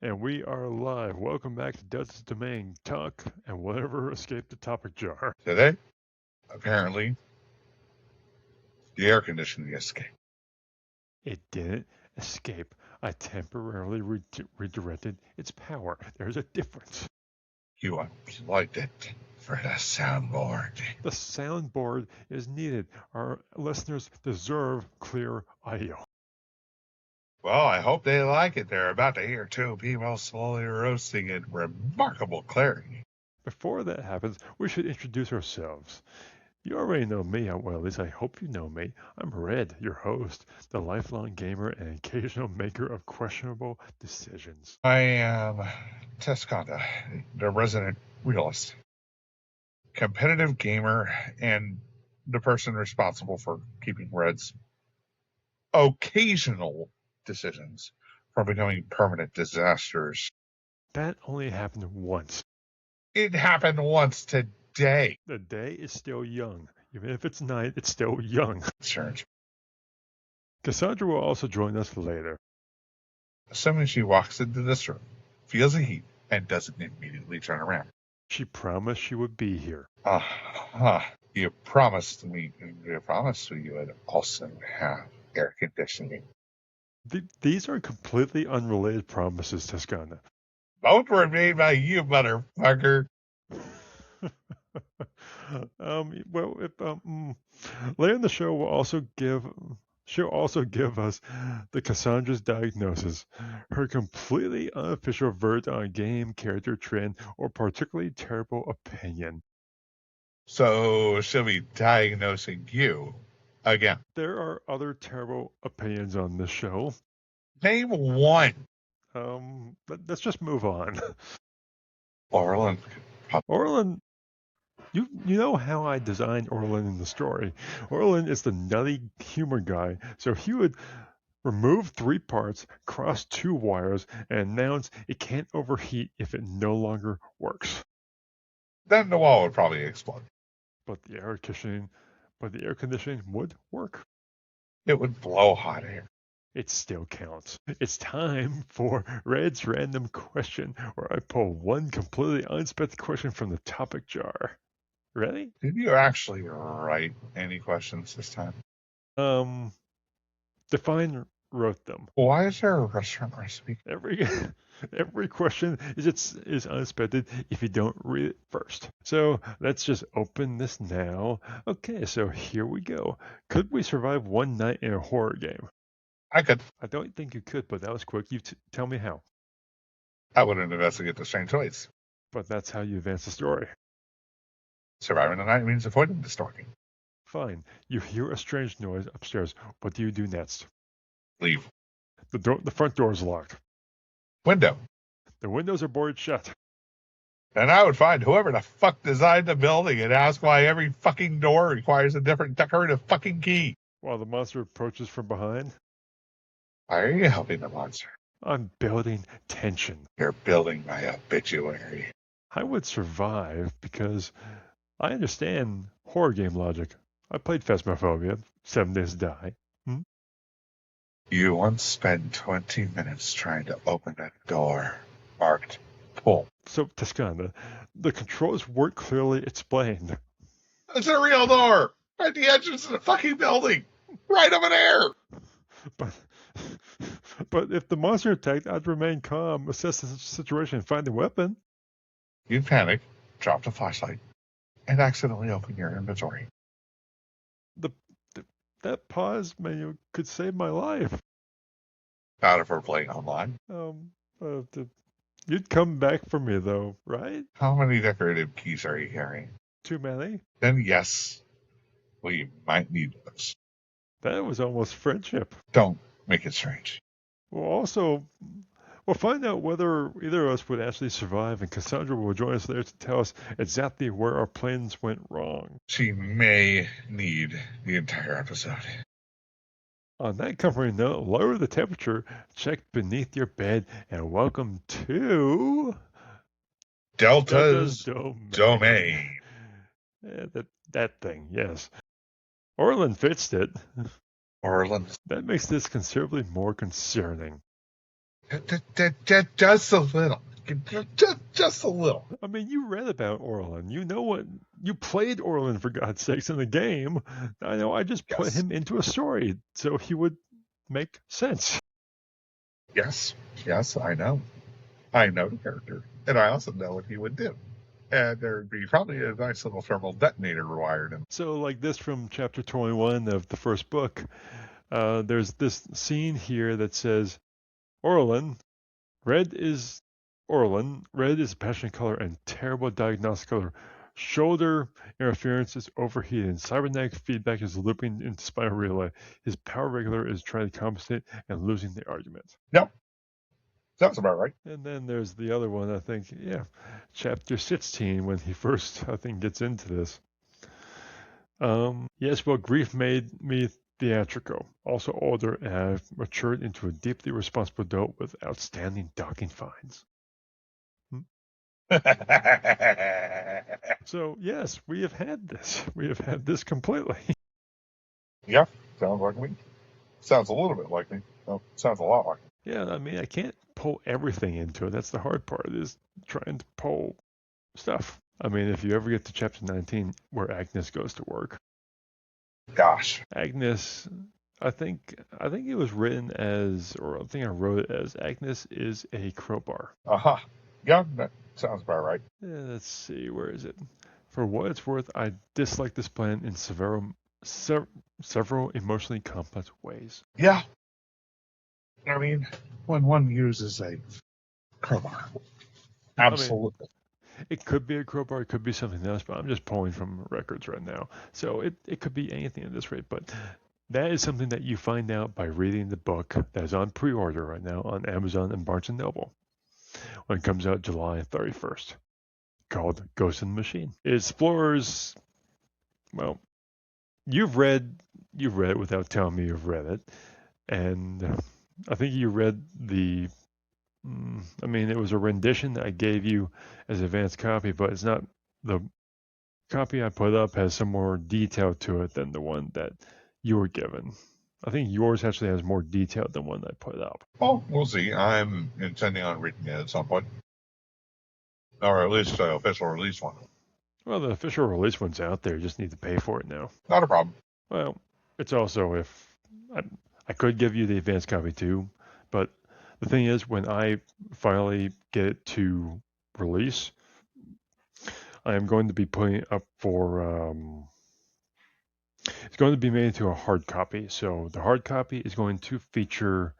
And we are live. Welcome back to Dutch's Domain. Talk and whatever escaped the topic jar. Today, apparently, the air conditioning escaped. It didn't escape. I temporarily redirected its power. There's a difference. You unplugged it for the soundboard. The soundboard is needed. Our listeners deserve clear audio. Well, I hope they like it. They're about to hear two people slowly roasting in remarkable clarity. Before that happens, we should introduce ourselves. You already know me, well, at least I hope you know me. I'm Red, your host, the lifelong gamer and occasional maker of questionable decisions. I am Tesconda, the resident realist, competitive gamer, and the person responsible for keeping Red's occasional decisions from becoming permanent disasters. That only happened once. It happened once today. The day is still young. Even if it's night, it's still young. Sure. Cassandra will also join us later. Assuming she walks into this room, feels the heat, and doesn't immediately turn around. She promised she would be here. You promised me you would also have air conditioning. These are completely unrelated promises, Tesconda. Both were made by you, motherfucker. Later in the show, she'll also give us the Cassandra's diagnosis, her completely unofficial verdict on a game, character, trend, or particularly terrible opinion. So she'll be diagnosing you again. There are other terrible opinions on this show. Name one. Let's just move on. Orlin. You know how I designed Orlin in the story. Orlin is the nutty humor guy, so he would remove 3 parts, cross 2 wires, and announce it can't overheat if it no longer works. Then the wall would probably explode. But the air conditioning would work. It would blow hot air. It still counts. It's time for Red's random question, where I pull one completely unexpected question from the topic jar. Ready? Did you actually write any questions this time? Define wrote them. Why is there a restaurant recipe? Every question is unexpected if you don't read it first. So let's just open this now. Okay, so here we go. Could we survive one night in a horror game? I could. I don't think you could, but that was quick. You tell me how. I wouldn't investigate the strange ways. But that's how you advance the story. Surviving the night means avoiding the stalking. Fine. You hear a strange noise upstairs. What do you do next? Leave. The front door is locked. Window. The windows are boarded shut. Then I would find whoever the fuck designed the building and ask why every fucking door requires a different decorative fucking key. While the monster approaches from behind. Why are you helping the monster? I'm building tension. You're building my obituary. I would survive because I understand horror game logic. I played Phasmophobia, 7 Days to Die. You once spent 20 minutes trying to open a door marked pull. So, Tesconda, the controls weren't clearly explained. It's a real door! At the entrance of the fucking building! Right over there! But if the monster attacked, I'd remain calm, assess the situation, and find the weapon. You'd panic, drop the flashlight, and accidentally open your inventory. That pause menu could save my life. Not if we're playing online. You'd come back for me, though, right? How many decorative keys are you carrying? Too many? Then yes, we might need those. That was almost friendship. Don't make it strange. We'll find out whether either of us would actually survive, and Cassandra will join us there to tell us exactly where our plans went wrong. She may need the entire episode. On that comforting note, lower the temperature, check beneath your bed, and welcome to Delta's Domain. That thing, yes. Orlin fixed it. Orlin. That makes this considerably more concerning. Just a little. Just a little. I mean, you read about Orlin. You know what? You played Orlin, for God's sakes, in the game. I know I just put Yes. him into a story so he would make sense. Yes. Yes, I know. I know the character. And I also know what he would do. And there'd be probably a nice little thermal detonator wired in. So, like this from chapter 21 of the first book, there's this scene here that says, Orlin, red is Orlin, red is a passionate color and terrible diagnostic color. Shoulder interference is overheating. Cybernetic feedback is looping into spinal relay. His power regulator is trying to compensate and losing the argument. Yep. Sounds about right. And then there's the other one, I think, chapter 16, when he first, I think, gets into this. Yes, well, grief made me theatrical, also older, and I've matured into a deeply responsible adult with outstanding docking finds. So, yes, we have had this. We have had this completely. Yeah, sounds like me. Sounds a little bit like me. No, sounds a lot like me. Yeah, I mean, I can't pull everything into it. That's the hard part, is trying to pull stuff. I mean, if you ever get to chapter 19, where Agnes goes to work. Gosh. Agnes, I think it was written as, or I think I wrote it as, Agnes is a crowbar. Uh-huh. Yeah, that sounds about right. Let's see, where is it? For what it's worth, I dislike this plan in several emotionally complex ways. Yeah. I mean, when one uses a crowbar. Absolutely. I mean, it could be a crowbar, it could be something else, but I'm just pulling from records right now. So it could be anything at this rate, but that is something that you find out by reading the book that is on pre-order right now on Amazon and Barnes & Noble when it comes out July 31st, called Ghost in the Machine. It explores, well, you've read it without telling me you've read it, and I think you read the, I mean, it was a rendition that I gave you as an advanced copy, but it's not, the copy I put up has some more detail to it than the one that you were given. I think yours actually has more detail than one I put up. Well, we'll see. I'm intending on reading it at some point. Or at least the official release one. Well, the official release one's out there. You just need to pay for it now. Not a problem. Well, it's also, if I could give you the advanced copy too, but the thing is, when I finally get it to release, I am going to be putting it up for, it's going to be made into a hard copy. So the hard copy is going to feature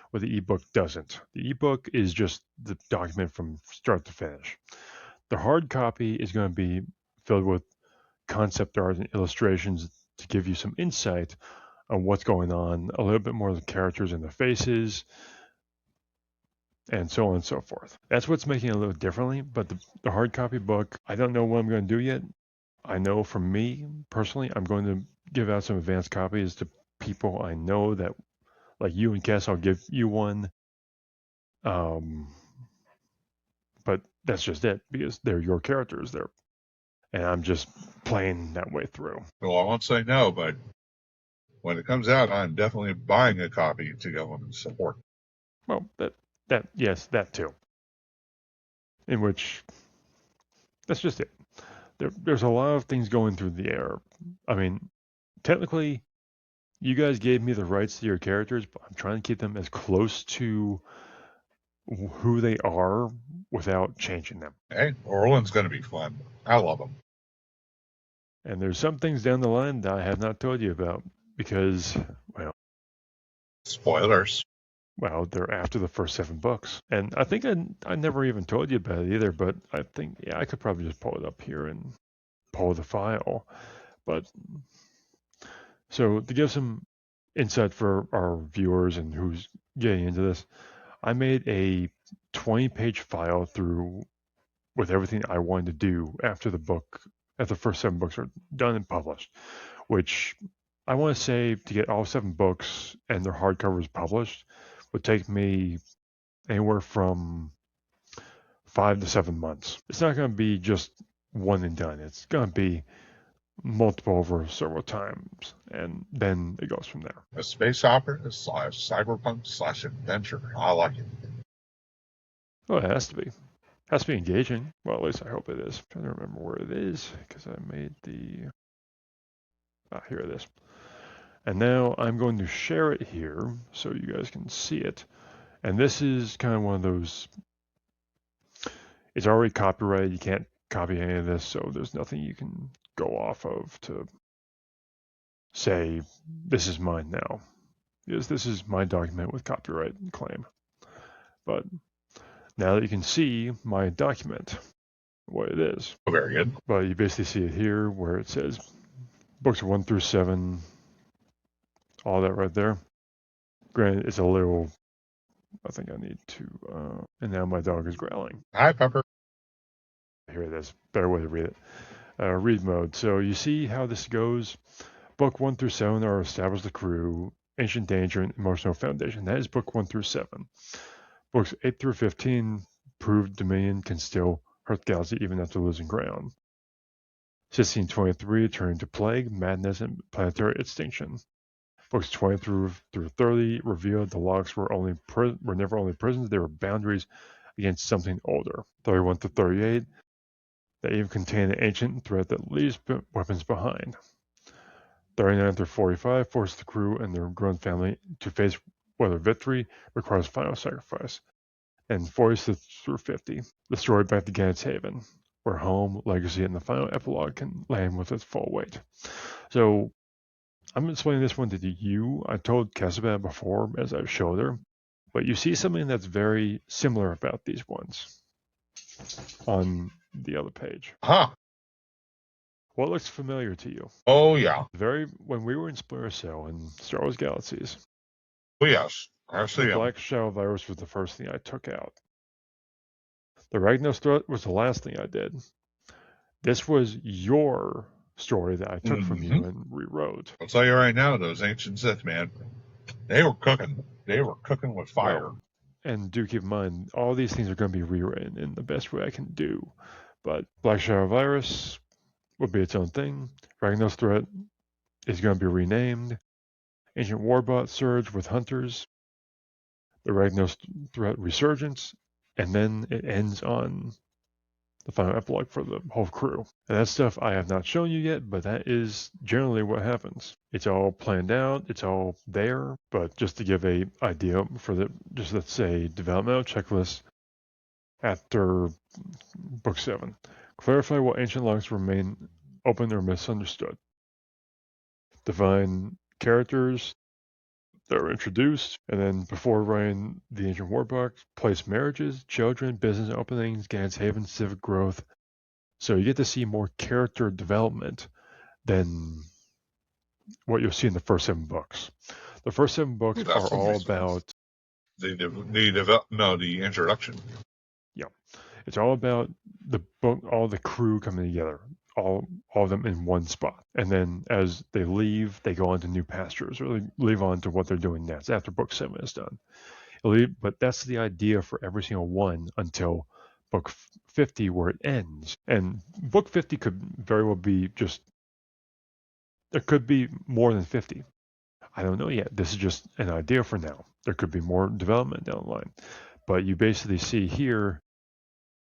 what the ebook doesn't. The ebook is just the document from start to finish. The hard copy is going to be filled with concept art and illustrations to give you some insight on what's going on, a little bit more of the characters and the faces, and so on and so forth. That's what's making it a little differently, but the hard copy book, I don't know what I'm going to do yet. I know for me, personally, I'm going to give out some advanced copies to people I know that, like you and Cass, I'll give you one. But that's just it, because they're your characters there. And I'm just playing that way through. Well, I won't say no, but when it comes out, I'm definitely buying a copy to go and support. Well, yes, that too. In which, that's just it. There's a lot of things going through the air. I mean, technically, you guys gave me the rights to your characters, but I'm trying to keep them as close to who they are without changing them. Hey, Orland's going to be fun. I love him. And there's some things down the line that I have not told you about because, well, spoilers. Well, they're after the first 7 books. And I think I never even told you about it either, but I think, I could probably just pull it up here and pull the file. But so to give some insight for our viewers and who's getting into this, I made a 20-page file through with everything I wanted to do after the first 7 books are done and published, which I want to say to get all 7 books and their hardcovers published would take me anywhere from 5 to 7 months. It's not going to be just one and done. It's going to be multiple over several times, and then it goes from there. A space opera / cyberpunk / adventure. I like it. Well, it has to be. It has to be engaging. Well, at least I hope it is. I'm trying to remember where it is because I made the. Here it is. And now I'm going to share it here so you guys can see it. And this is kind of one of those. It's already copyrighted. You can't copy any of this, so there's nothing you can go off of to say this is mine now. Because this is my document with copyright claim. But now that you can see my document, what it is. Very good. But you basically see it here where it says books 1 through 7, all that right there. Granted, it's a little, I think I need to, and now my dog is growling. Hi, Pepper. Here it is, better way to read it. Read mode. So you see how this goes. Book 1 through 7 are Establish the Crew, Ancient Danger, and Emotional Foundation. That is book 1 through 7. Books 8 through 15 prove Dominion can still hurt the galaxy even after losing ground. 1623 turn to plague, madness, and planetary extinction. Books 20 through 30 revealed the logs were never only prisons, they were boundaries against something older. 31 to 38, they even contain an ancient threat that leaves weapons behind. 39 through 45 force the crew and their grown family to face whether victory requires final sacrifice. And 46 through 50, the story back to Gannett's Haven, where home, legacy, and the final epilogue can land with its full weight. So I'm explaining this one to you. I told Casabet before as I showed her, but you see something that's very similar about these ones on the other page. Huh. What looks familiar to you? Oh, yeah. When we were in Splinter Cell and Star Wars Galaxies. Oh, yes. I see The him. Black Shadow virus was the first thing I took out. The Ragnos threat was the last thing I did. This was your story that I took from you and rewrote. I'll tell you right now, those ancient Sith, man, they were cooking. They were cooking with fire. Well, and do keep in mind, all these things are going to be rewritten in the best way I can do. But Black Shadow virus will be its own thing. Ragnos threat is going to be renamed. Ancient Warbot surge with hunters. The Ragnos threat resurgence. And then it ends on the final epilogue for the whole crew. And that stuff I have not shown you yet, but that is generally what happens. It's all planned out, it's all there, but just to give a idea for just let's say developmental checklist after book 7. Clarify what ancient logs remain open or misunderstood. Define characters that are introduced, and then before writing the ancient war book, place marriages, children, business openings, Gannett's Haven, civic growth. So you get to see more character development than what you'll see in the first 7 books. The first 7 books are all about the introduction. Yeah, it's all about the book, all the crew coming together, all of them in one spot, and then as they leave, they go on to new pastures, or they leave on to what they're doing next after book 7 is done. But that's the idea for every single one until book 50 where it ends. And book 50 could very well be just, there could be more than 50. I don't know yet. This is just an idea for now. There could be more development down the line. But you basically see here,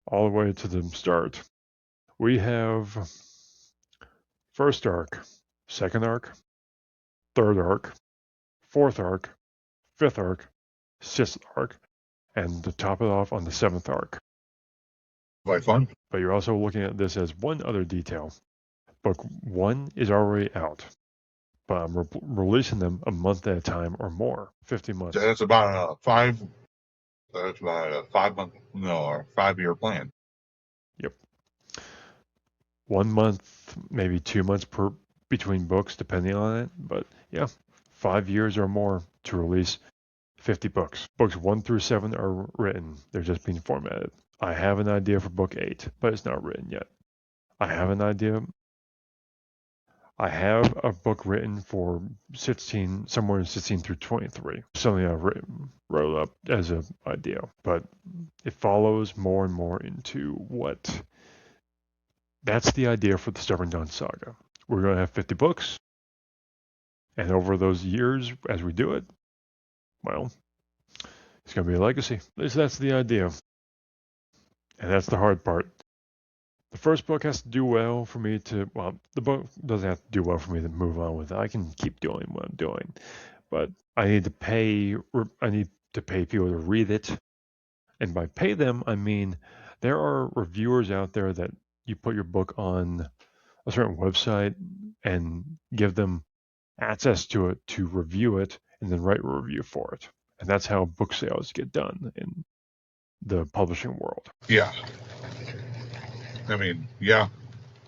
all the way to the start, we have first arc, second arc, third arc, fourth arc, fifth arc, sixth arc, and to top it off on the 7th arc. Quite fun. But you're also looking at this as one other detail. Book 1 is already out, but I'm releasing them a month at a time or more, 50 months. That's about a 5-year plan. Yep. 1 month, maybe 2 months between books, depending on it. But yeah, 5 years or more to release 50 books. Books 1 through 7 are written. They're just being formatted. I have an idea for book 8, but it's not written yet. I have an idea. I have a book written for 16, somewhere in 16 through 23. Something I've wrote up as an idea, but it follows more and more into what. That's the idea for the Stubborn Dawn Saga. We're going to have 50 books, and over those years, as we do it, well, it's going to be a legacy. At least that's the idea. And that's the hard part. The first book has to do well for me to, well, the book doesn't have to do well for me to move on with it. I can keep doing what I'm doing, but I need to pay people to read it. And by pay them, I mean there are reviewers out there that you put your book on a certain website and give them access to it to review it and then write a review for it. And that's how book sales get done in the publishing world. Yeah. I mean, yeah,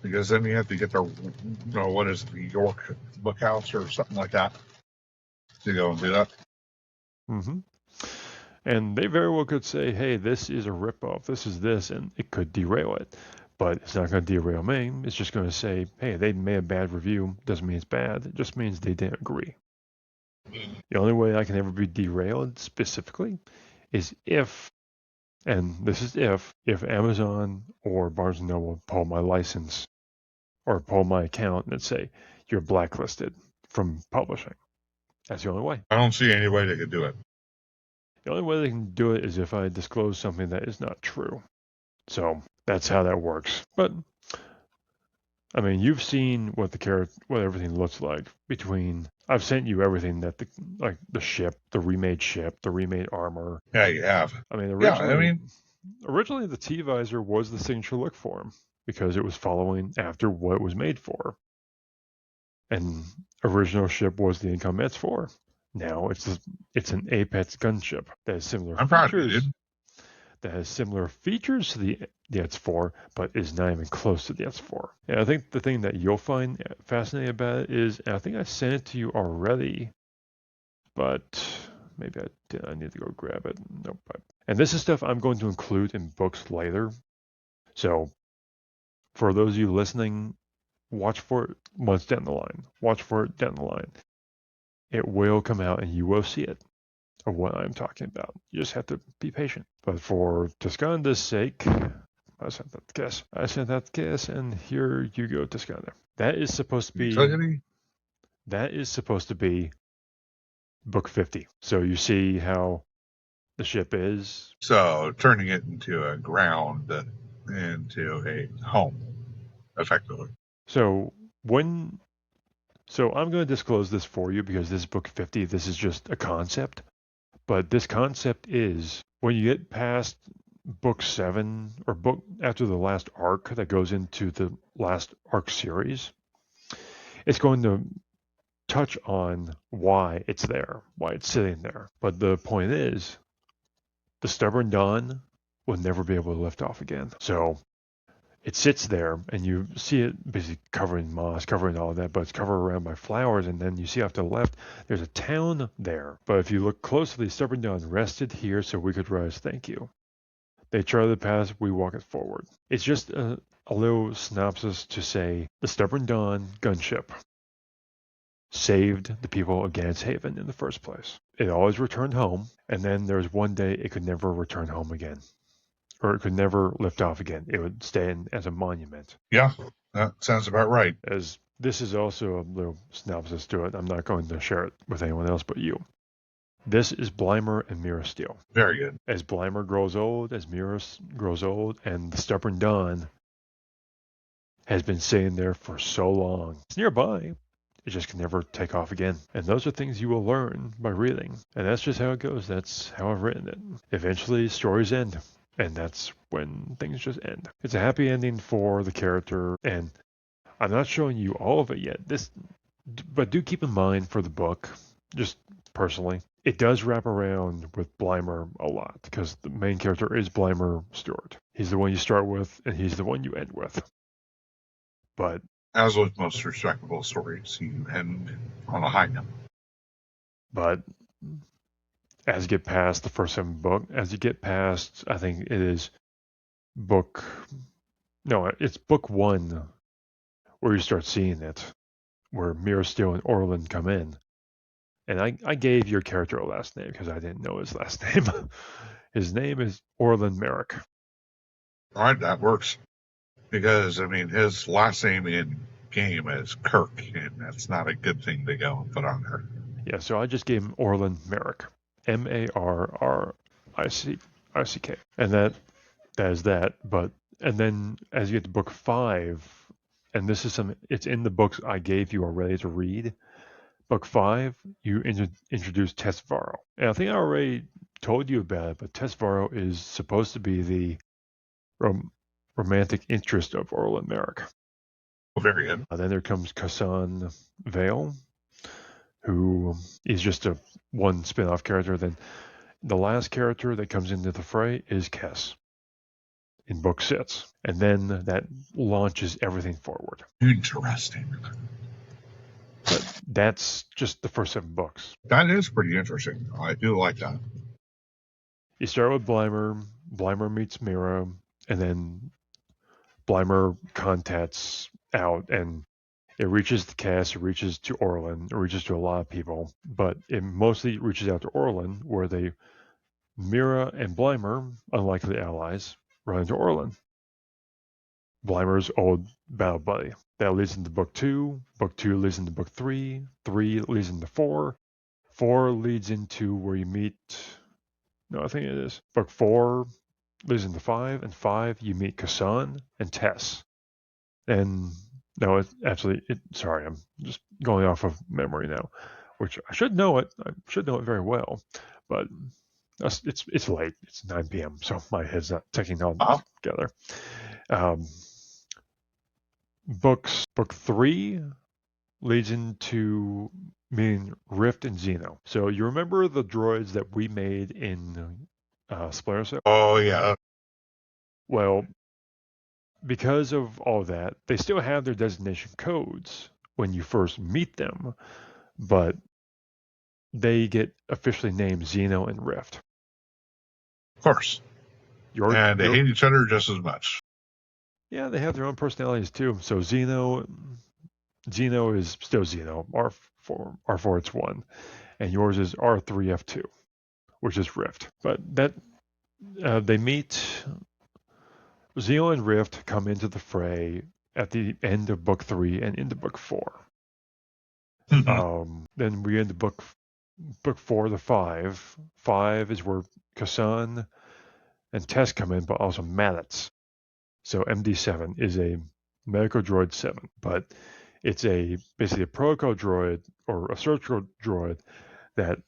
because then you have to get the, what is it, the York Book House or something like that to go and do that. Mm-hmm. And they very well could say, hey, this is a ripoff, this is this, and it could derail it. But it's not going to derail me. It's just going to say, hey, they made a bad review. Doesn't mean it's bad. It just means they didn't agree. The only way I can ever be derailed specifically is if, and this is if Amazon or Barnes & Noble pull my license or pull my account and say, you're blacklisted from publishing. That's the only way. I don't see any way they could do it. The only way they can do it is if I disclose something that is not true. So that's how that works. But I mean, you've seen what everything looks like between. I've sent you everything that the ship, the remade armor. Yeah, you have. I mean, originally the T-visor was the signature look for him because it was following after what it was made for. And original ship was the Income S4. Now it's an Apex gunship that has similar I'm features. proud of you, dude. That has similar features to the S4, but is not even close to the S4. And I think the thing that you'll find fascinating about it is, and I think I sent it to you already, but maybe I did. I need to go grab it. Nope. And this is stuff I'm going to include in books later. So for those of you listening, watch for it months down the line. Watch for it down the line. It will come out and you will see it of what I'm talking about. You just have to be patient. But for Tesconda's sake, I sent that guess, and here you go, Tesconda. That is supposed to be book 50. So you see how the ship is. So turning it into a ground, into a home, effectively. So I'm going to disclose this for you because this is book 50. This is just a concept. But this concept is when you get past book 7 or book after the last arc that goes into the last arc series, it's going to touch on why it's there, why it's sitting there. But the point is, the stubborn Dawn will never be able to lift off again. So it sits there and you see it basically covering moss, covering all of that, but it's covered around by flowers. And then you see off to the left, there's a town there. But if you look closely, stubborn Dawn rested here so we could rise. Thank you. They charted the path, we walk it forward. It's just a little synopsis to say the stubborn Dawn gunship saved the people of Gannet's Haven in the first place. It always returned home, and then there was one day it could never return home again. Or it could never lift off again. It would stand as a monument. Yeah, that sounds about right. As this is also a little synopsis to it. I'm not going to share it with anyone else but you. This is Blymer and Mira Steele. Very good. As Blymer grows old, as Mira grows old, and the stubborn Dawn has been sitting there for so long. It's nearby. It just can never take off again. And those are things you will learn by reading. And that's just how it goes. That's how I've written it. Eventually, stories end. And that's when things just end. It's a happy ending for the character. And I'm not showing you all of it yet. But do keep in mind for the book, just personally, it does wrap around with Blymer a lot. Because the main character is Blymer Stewart. He's the one you start with, and he's the one you end with. But as with most respectable stories, you end on a high note. But as you get past the first 7 books, as you get past, I think it is it's book 1 where you start seeing it, where Mira Steele and Orlin come in. And I gave your character a last name because I didn't know his last name. His name is Orlin Merrick. All right, that works. Because, I mean, his last name in game is Kirk, and that's not a good thing to go and put on there. Yeah, so I just gave him Orlin Merrick. Marrick. And that that is that. And then as you get to book 5, and this is it's in the books I gave you already to read. Book 5, you introduce Tesvaro. And I think I already told you about it, but Tesvaro is supposed to be the romantic interest of Orlin Merrick. Very good. Then there comes Kassan Vale, who is just one spin-off character. Then the last character that comes into the fray is Kess in book 6. And then that launches everything forward. Interesting. But that's just the first 7 books. That is pretty interesting. I do like that. You start with Blymer. Blymer meets Mira, and then Blymer contacts out, and it reaches the cast, it reaches to Orlin, it reaches to a lot of people, but it mostly reaches out to Orlin, where Mira and Blymer, unlikely allies, run into Orlin, Blymer's old battle buddy. That leads into book 2. Book 2 leads into book 3. 3 leads into 4. 4 leads into where you meet. No, I think it is. Book 4 leads into 5, and 5 you meet Kassan and Tess. And no, sorry, I'm just going off of memory now, which I should know it. I should know it very well, but it's late. It's 9 p.m., so my head's not taking all together. Book 3 leads into meeting Rift and Xeno. So you remember the droids that we made in Splinter Cell? Oh, yeah. Well, because of all that, they still have their designation codes when you first meet them, but they get officially named Xeno and Rift. Of course. And they hate each other just as much. Yeah, they have their own personalities too. So Xeno is still Xeno, R4 it's 1, and yours is R3F2, which is Rift. But that they meet. Xeno and Rift come into the fray at the end of book 3 and into book 4. Then we get into book 4 to 5. 5 is where Kassan and Tess come in, but also Maddox. So MD7 is a medical droid 7, but it's basically a protocol droid or a surgical droid that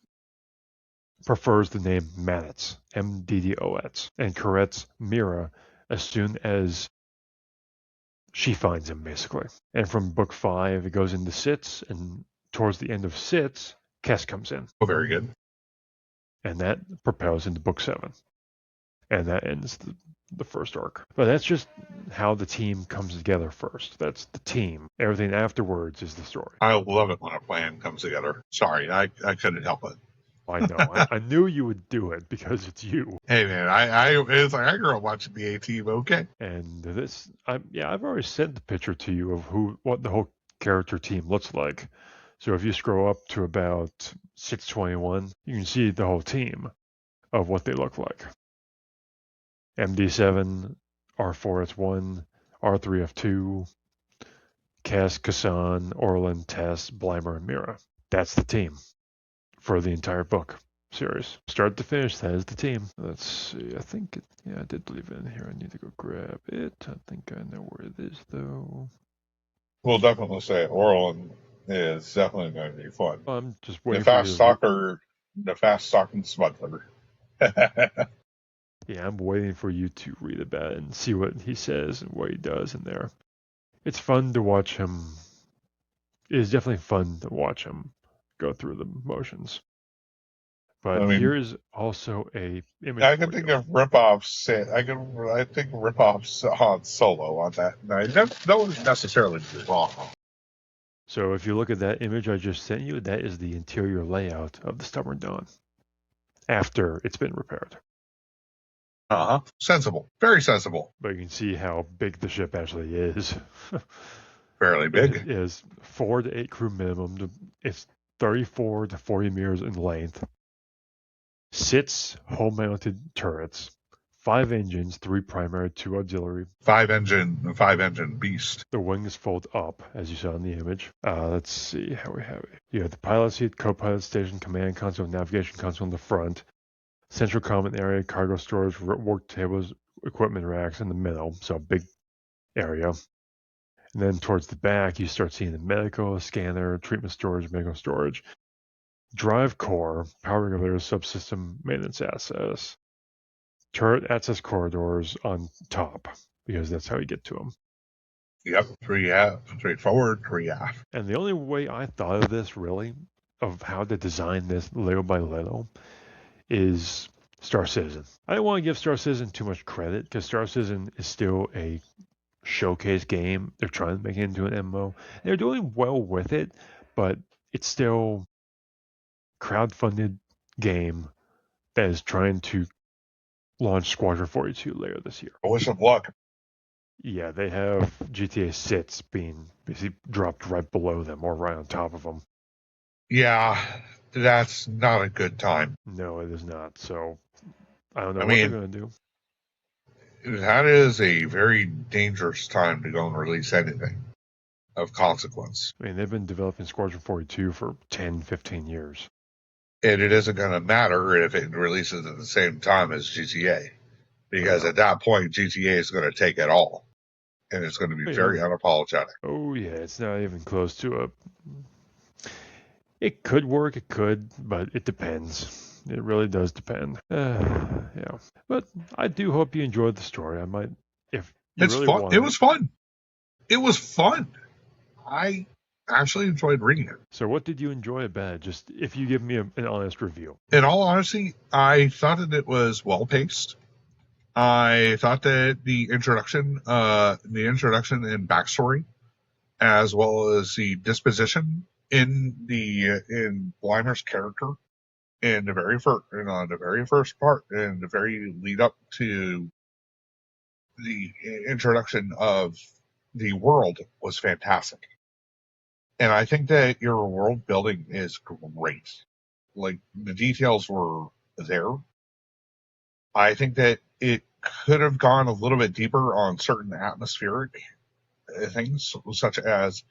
prefers the name Maddox, MDDOX, and corrects Mira as soon as she finds him, basically. And from book 5, it goes into Sitz, and towards the end of Sitz, Kess comes in. Oh, very good. And that propels into book 7. And that ends the first arc. But that's just how the team comes together first. That's the team. Everything afterwards is the story. I love it when a plan comes together. Sorry, I couldn't help it. I know. I knew you would do it because it's you. Hey man, it's like I grew up watching the A-Team, okay? And I've already sent the picture to you of what the whole character team looks like. So if you scroll up to about 621, you can see the whole team of what they look like. MD7, R4S1, R3F2, Cass, Kassan, Orlin, Tess, Blymer, and Mira. That's the team for the entire book series. Start to finish, that is the team. Let's see, I think, I did leave it in here. I need to go grab it. I think I know where it is, though. We'll definitely say Orlin is definitely going to be fun. I'm just waiting the fast stalking smuggler. Yeah, I'm waiting for you to read about it and see what he says and what he does in there. It's fun to watch him. It is definitely fun to watch him go through the motions. But here is also a image. I can think of ripoffs. I think ripoffs on Solo on that. No one's necessarily wrong. So if you look at that image I just sent you, that is the interior layout of the Stubborn Dawn after it's been repaired. Sensible. Very sensible. But you can see how big the ship actually is. Fairly big. It is 4 to 8 crew minimum. It's 34 to 40 meters in length. 6 hull-mounted turrets. 5 engines, 3 primary, 2 auxiliary. 5 engine beast. The wings fold up, as you saw in the image. Let's see how we have it. You have the pilot seat, co-pilot station, command console, navigation console in the front. Central common area, cargo storage, work tables, equipment racks in the middle, so a big area. And then towards the back, you start seeing the medical scanner, treatment storage, medical storage, drive core, power regulators, subsystem maintenance access, turret access corridors on top, because that's how you get to them. Yep, straightforward, yeah. And the only way I thought of this, really, of how to design this little by little, is Star Citizen. I don't want to give Star Citizen too much credit, because Star Citizen is still a showcase game. They're trying to make it into an MMO. They're doing well with it, but it's still crowdfunded game that is trying to launch Squadron 42 later this year. I wish them luck. Yeah, they have GTA 6 being basically dropped right below them or right on top of them. Yeah, that's not a good time. No, it is not. So I don't know what they're going to do. That is a very dangerous time to go and release anything of consequence. I mean, they've been developing Squadron 42 for 10, 15 years. And it isn't going to matter if it releases at the same time as GTA. Because at that point, GTA is going to take it all. And it's going to be very unapologetic. Oh, yeah. It's not even close to a... It could work, it could, but it depends. It really does depend. Yeah. But I do hope you enjoyed the story. I might... If you it's really fun. want It was fun. It was fun. I actually enjoyed reading it. So what did you enjoy about it? Just if you give me an honest review. In all honesty, I thought that it was well-paced. I thought that the introduction and backstory, as well as the disposition in Blymer's character in the very first part, and the very lead up to the introduction of the world, was fantastic. And I think that your world building is great. Like, the details were there. I think that it could have gone a little bit deeper on certain atmospheric things, such as,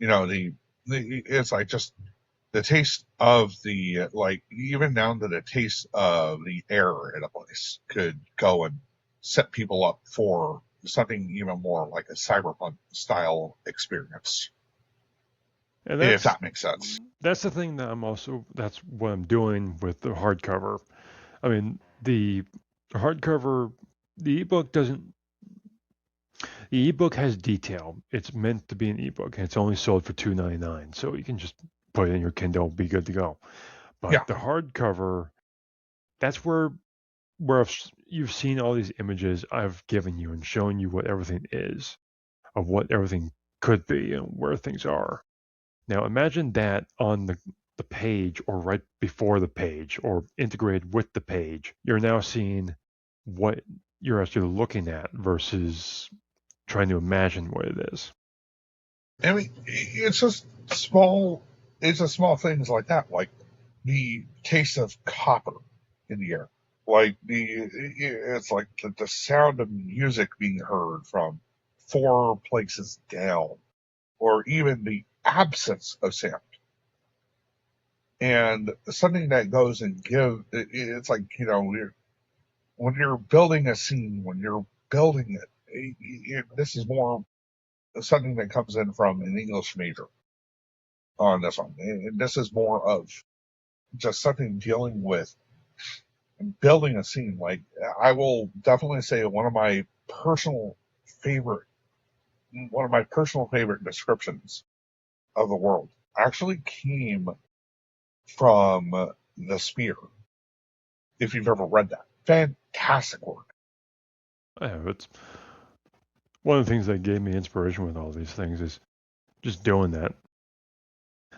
it's like just the taste of the, like, even down to the taste of the air in a place could go and set people up for something even more like a cyberpunk style experience. And if that makes sense. That's the thing that that's what I'm doing with the hardcover. I mean, the hardcover, the ebook has detail. It's meant to be an ebook, and it's only sold for $2.99. So you can just put it in your Kindle, be good to go. But the hardcover, that's where you've seen all these images I've given you and shown you what everything is, of what everything could be and where things are. Now imagine that on the page, or right before the page, or integrated with the page. You're now seeing what you're actually looking at versus trying to imagine what it is. I mean, it's just small things like that, like the taste of copper in the air. Like it's like the sound of music being heard from 4 places down, or even the absence of sound. And something that goes and it's like, when you're building a scene, when you're building it, this is more something that comes in from an English major on this one. And this is more of just something dealing with building a scene. Like, I will definitely say one of my personal favorite descriptions of the world actually came from The Spear. If you've ever read that, fantastic work. I have. It's one of the things that gave me inspiration with all these things is just doing that.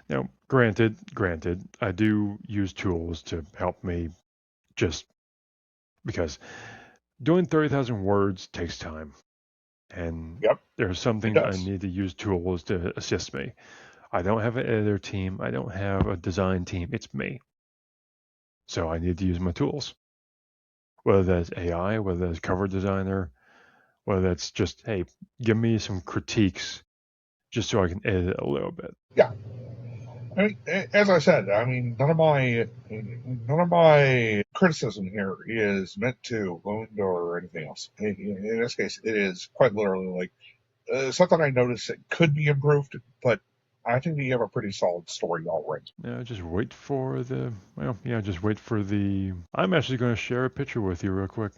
Now, granted, I do use tools to help me, just because doing 30,000 words takes time. And there are some things I need to use tools to assist me. I don't have an editor team. I don't have a design team. It's me. So I need to use my tools. Whether that's AI, whether that's cover designer, whether that's just, hey, give me some critiques just so I can edit it a little bit. Yeah. I mean, as I said, I mean, none of my criticism here is meant to wound or anything else. In this case, it is quite literally like something I noticed that could be improved, but I think you have a pretty solid story already. Yeah, just wait for the, well, yeah, just wait for the, I'm actually going to share a picture with you real quick.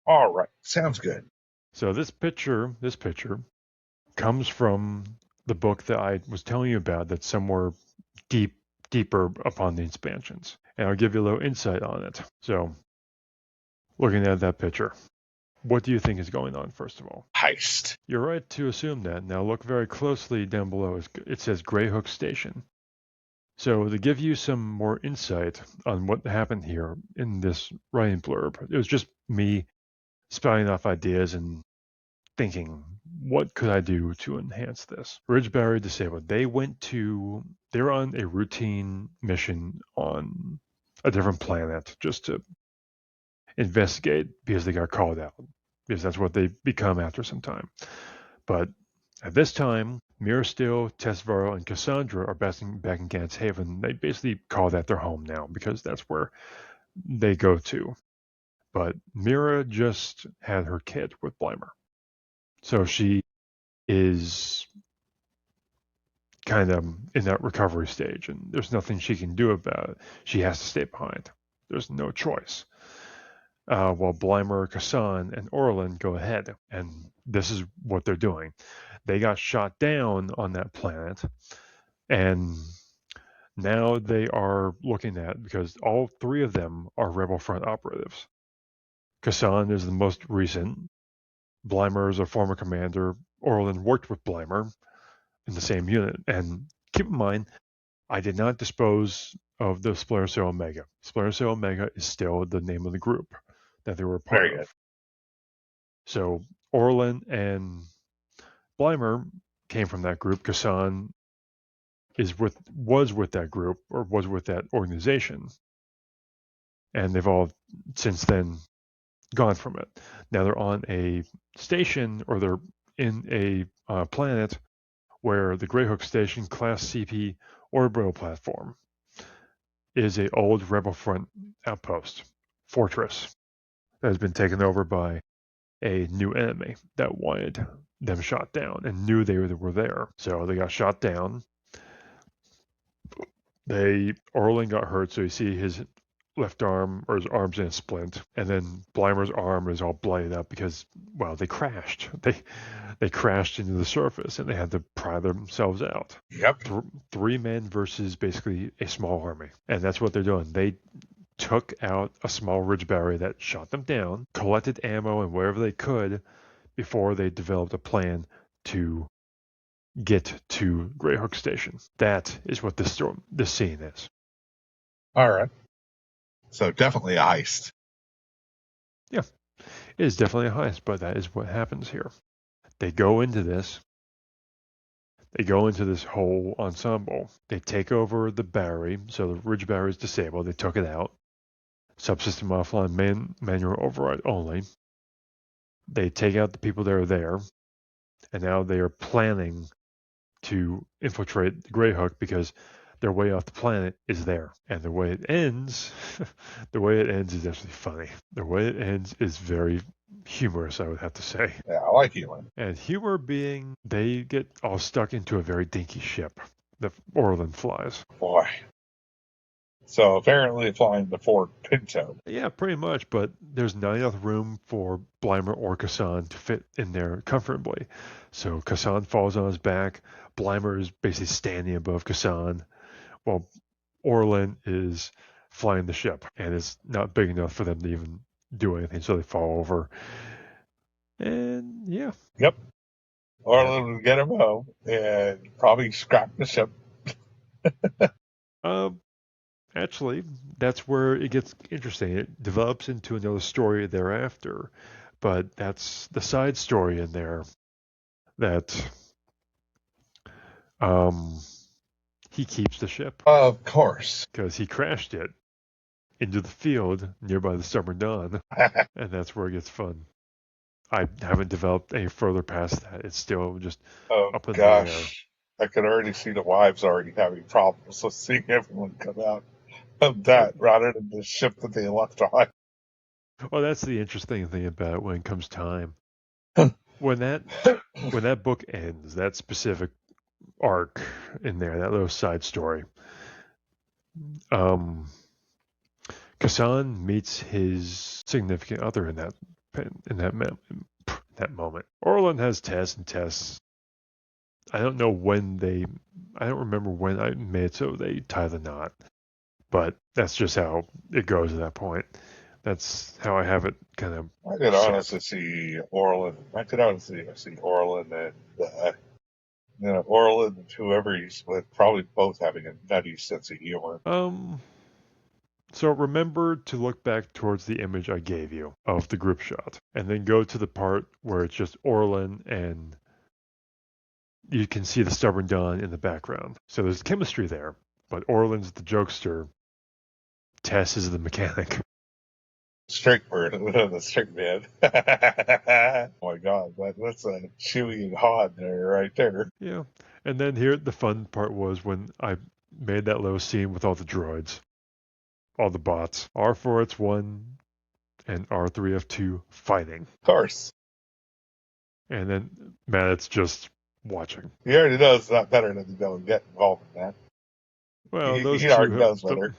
All right, sounds good. So this picture comes from the book that I was telling you about that's somewhere deeper upon the expansions. And I'll give you a little insight on it. So looking at that picture, what do you think is going on, first of all? Heist. You're right to assume that. Now look very closely down below. It says Greyhook Station. So to give you some more insight on what happened here in this writing blurb, it was just me spouting off ideas and thinking, what could I do to enhance this? Ridgeberry disabled. They're on a routine mission on a different planet just to investigate because they got called out, because that's what they become after some time. But at this time, Mirastil, Tesvaro, and Cassandra are back in Gant's Haven. They basically call that their home now because that's where they go to. But Mira just had her kid with Blymer. So she is kind of in that recovery stage, and there's nothing she can do about it. She has to stay behind. There's no choice. While Blymer, Kassan, and Orlin go ahead, and this is what they're doing. They got shot down on that planet, and now they are looking at, because all three of them are Rebel Front operatives. Kassan is the most recent. Blymer is a former commander. Orlin worked with Blymer in the same unit. And keep in mind, I did not dispose of the Splinter Omega. Splinter Omega is still the name of the group that they were a part of. So Orlin and Blymer came from that group. Kassan was with that group, or was with that organization. And they've all since then gone from it. Now they're on a station, or they're in a planet where the Greyhook Station Class CP orbital platform is an old Rebel Front outpost, fortress, that has been taken over by a new enemy that wanted them shot down and knew they were there. So they got shot down. Orlin got hurt, so you see his left arm, or his arm's in a splint, and then Blymer's arm is all bloodied up because, well, they crashed. They crashed into the surface, and they had to pry themselves out. Yep. 3 men versus basically a small army, and that's what they're doing. They took out a small Ridgeberry that shot them down, collected ammo and whatever they could before they developed a plan to get to Greyhook Station. That is what this scene is. All right. So definitely a heist. Yeah, it is definitely a heist, but that is what happens here. They go into this whole ensemble. They take over the Barry, so the Ridgeberry is disabled. They took it out. Subsystem offline, manual override only. They take out the people that are there, and now they are planning to infiltrate the Greyhook because their way off the planet is there. And the way it ends, is actually funny. The way it ends is very humorous, I would have to say. Yeah, I like humor. And humor being, they get all stuck into a very dinky ship that Orlin flies. Boy. So apparently flying the Ford Pinto. Yeah, pretty much, but there's not enough room for Blymer or Kassan to fit in there comfortably. So Kassan falls on his back. Blymer is basically standing above Kassan, while Orlin is flying the ship, and it's not big enough for them to even do anything, so they fall over. And yeah. Yep. Orlin would get him home and probably scrap the ship. Actually, that's where it gets interesting. It develops into another story thereafter, but that's the side story in there that he keeps the ship. Of course. Because he crashed it into the field nearby the Stubborn Dawn, and that's where it gets fun. I haven't developed any further past that. It's still just up in the air. I could already see the wives already having problems with seeing everyone come out of But, that rather than the ship that they left on. well, that's the interesting thing about it when it comes time. When that when that book ends, that specific arc in there, that little side story, um, Kassan meets his significant other in that moment. Orlin has Tess, and Tess. I don't know when they. I don't remember when I made it so they tie the knot, but that's just how it goes at that point. That's how I have it kind of I could set. honestly see Orlin. I could honestly see Orlin and Orlin and whoever he's with probably both having a nutty sense of humor. So remember to look back towards the image I gave you of the group shot, and then go to the part where it's just Orlin and you can see the stubborn Don in the background. So there's chemistry there, but Orlin's the jokester, Tess is the mechanic. Straight bird, the straight man. Oh my god, that's a Chewie and Han there, right there. Yeah. And then here the fun part was when I made that little scene with all the droids, all the bots, R4X1 and R3F2 fighting. Of course. And then Matt's just watching. He already knows not better than to go and get involved in that. Well, He already knows better.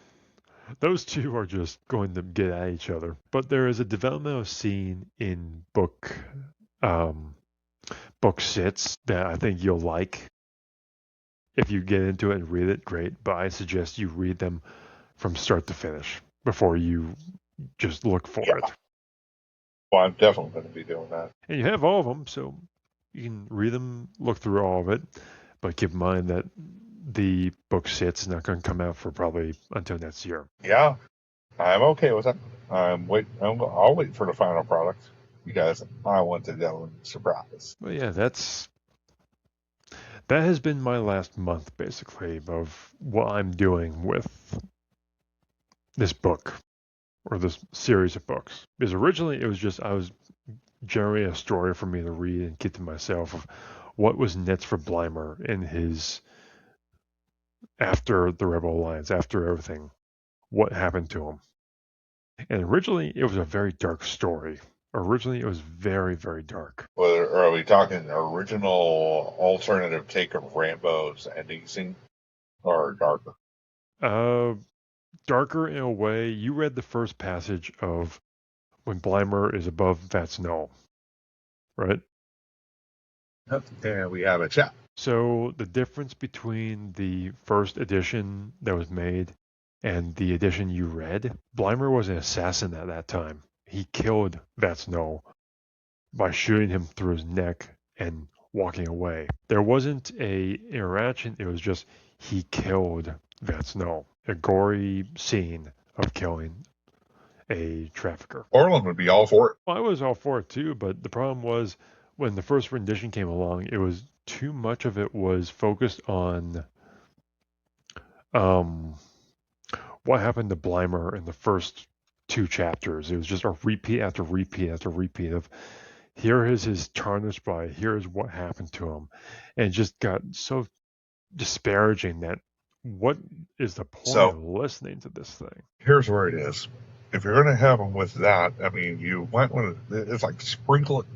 those two are just going to get at each other. But there is a developmental scene in um, book 6 that I think you'll like. If you get into it and read it, great. But I suggest you read them from start to finish before you just look for it. Well, I'm definitely going to be doing that. And you have all of them, so you can read them, look through all of it. But keep in mind that the book 6 is not going to come out for probably until next year. Yeah, I'm okay with it. I'll wait for the final product. You guys, I want to go and surprise. Well, yeah, that has been my last month, basically, of what I'm doing with this book or this series of books. Because originally it was just I was generating a story for me to read and keep to myself of what was next for Blymer in his after the Rebel Alliance, after everything, what happened to him. And originally it was a very dark story. Originally it was very, very dark. Well, are we talking original alternative take of Rambo's ending scene or darker? Darker in a way. You read the first passage of when Blymer is above Vatsnol, right? Yeah, we have a chat. So the difference between the first edition that was made and the edition you read, Blymer was an assassin at that time. He killed Vatsnol by shooting him through his neck and walking away. There wasn't a interaction. It was just he killed Vatsnol. A gory scene of killing a trafficker. Orlin would be all for it. Well, I was all for it too, but the problem was when the first rendition came along, it was too much of it was focused on what happened to Blymer in the first 2 chapters. It was just a repeat after repeat after repeat of here is his tarnished by, here's what happened to him. And it just got so disparaging that what is the point of listening to this thing? Here's where it is. If you're going to have them with that, I mean, you might want to, it's like sprinkle it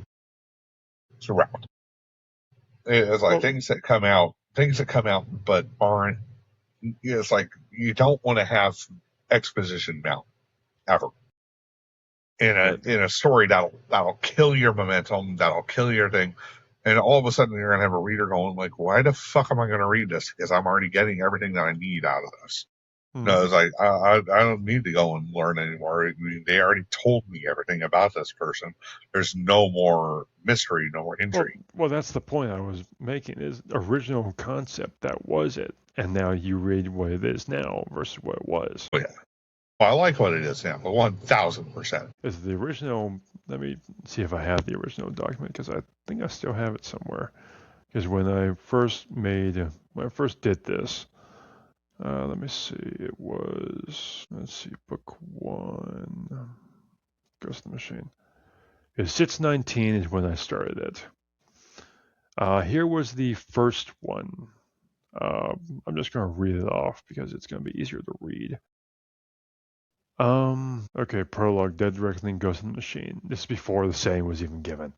throughout. It's like things that come out, but aren't, it's like you don't want to have exposition mount ever. In a story that'll kill your momentum, that'll kill your thing. And all of a sudden you're going to have a reader going like, why the fuck am I going to read this? Because I'm already getting everything that I need out of this. No, it's like, I don't need to go and learn anymore. I mean, they already told me everything about this person. There's no more mystery, no more intrigue. Well, that's the point I was making is original concept, that was it. And now you read what it is now versus what it was. Oh, yeah. Well, I like what it is now, 1,000%. Is the original, let me see if I have the original document, because I think I still have it somewhere. Because when I first did this, let me see, it was, let's see, book 1, Ghost of the Machine. It's 619 is when I started it. Here was the first one. I'm just going to read it off because it's going to be easier to read. Okay, prologue, Dead Reckoning, Ghost in the Machine. This is before the saying was even given.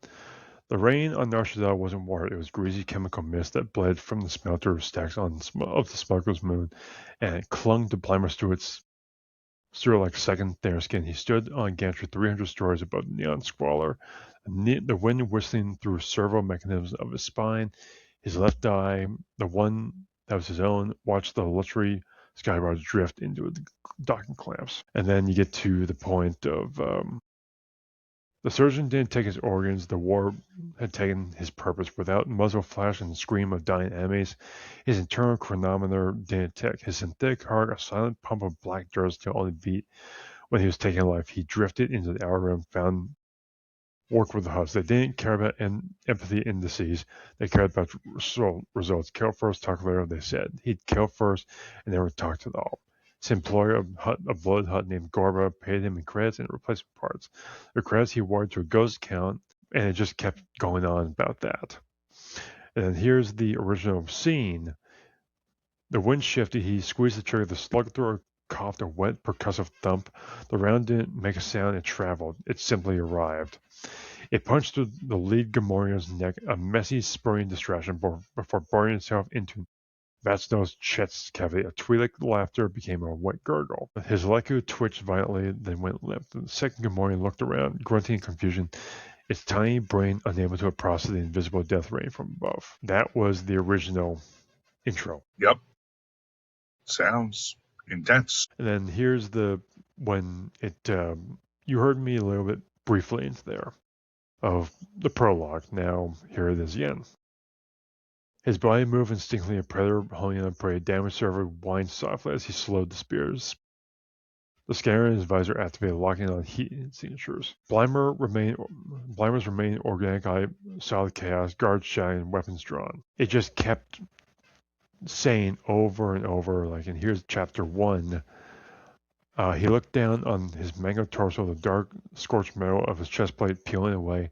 The rain on Nar Shaddaa wasn't water, it was greasy chemical mist that bled from the smelter stacks of the smuggler's moon, and it clung to Blymer Stewart's like second thinner skin. He stood on gantry 300 stories above the neon squalor, the wind whistling through servo mechanisms of his spine. His left eye, the one that was his own, watched the luxury skyrods drift into the docking clamps. And then you get to the point of the surgeon didn't take his organs. The war had taken his purpose. Without muzzle flash and scream of dying enemies, his internal chronometer didn't tick. His synthetic heart, a silent pump of black dirt, still only beat when he was taking life. He drifted into the outer rim, found work with the Huts. They didn't care about empathy indices. They cared about results. Kill first, talk later, they said. He'd kill first and never talk to all. His employer, a blood hut named Gorba, paid him in credits and replacement parts. The credits he wired to a ghost account, and it just kept going on about that. And then here's the original scene. The wind shifted. He squeezed the trigger. The slug thrower coughed a wet, percussive thump. The round didn't make a sound. It traveled. It simply arrived. It punched through the lead Gamorrean's neck, a messy, spurring distraction before burrowing itself into Vatsno's chest cavity. A Twi'lek laughter became a wet gurgle. His Leku twitched violently, then went limp. The second Gamorrean looked around, grunting in confusion, its tiny brain unable to process the invisible death rain from above. That was the original intro. Yep. Sounds intense. And then here's when it, you heard me a little bit briefly into there of the prologue. Now here it is again. His body moved instinctively, a predator holding on prey. Damage server whined softly as he slowed the spears. The scanner in his visor activated, locking on heat signatures. Blymer's remained organic eye, solid chaos, guards shouting, weapons drawn. It just kept saying over and over, like, and here's chapter 1. He looked down on his mangled torso, the dark, scorched metal of his chest plate peeling away,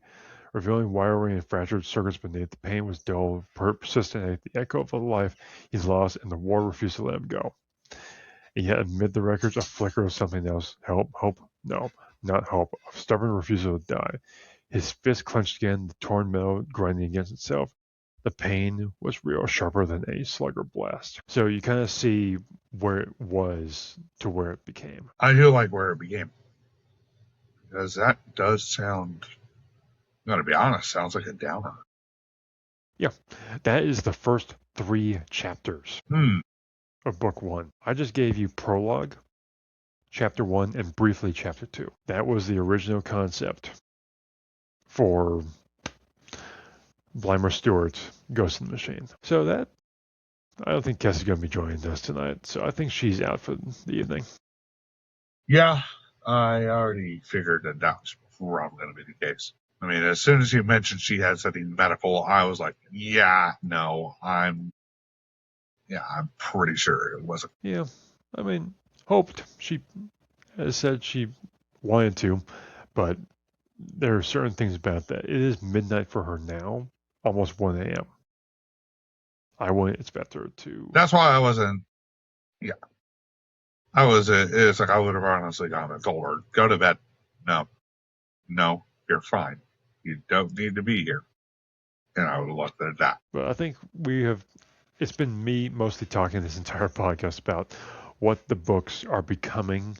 revealing wiring and fractured circuits beneath. The pain was dull, persistent, the echo of the life he's lost, and the war refused to let him go. And yet, amid the records, a flicker of something else. Hope? No, not hope. A stubborn refusal to die. His fist clenched again, the torn metal grinding against itself. The pain was real, sharper than a slugger blast. So you kind of see where it was to where it became. I do like where it became. Because that does sound, I'm going to be honest, sounds like a downer. Yeah, that is the first 3 chapters of book 1. I just gave you prologue, chapter 1, and briefly chapter 2. That was the original concept for Blymer Stewart's Ghost in the Machine. So that, I don't think Kessie's going to be joining us tonight, so I think she's out for the evening. Yeah, I already figured that was probably going to be the case. I mean, as soon as you mentioned she had something medical, I was like, I'm pretty sure it wasn't. Yeah, I mean, hoped. She has said she wanted to, but there are certain things about that. It is midnight for her now, almost 1 a.m. I want it's better to. That's why I wasn't. Yeah, I was. It's like I would have honestly gone and told her, go to bed. No, you're fine. You don't need to be here. And I would have left it at that. But I think it's been me mostly talking this entire podcast about what the books are becoming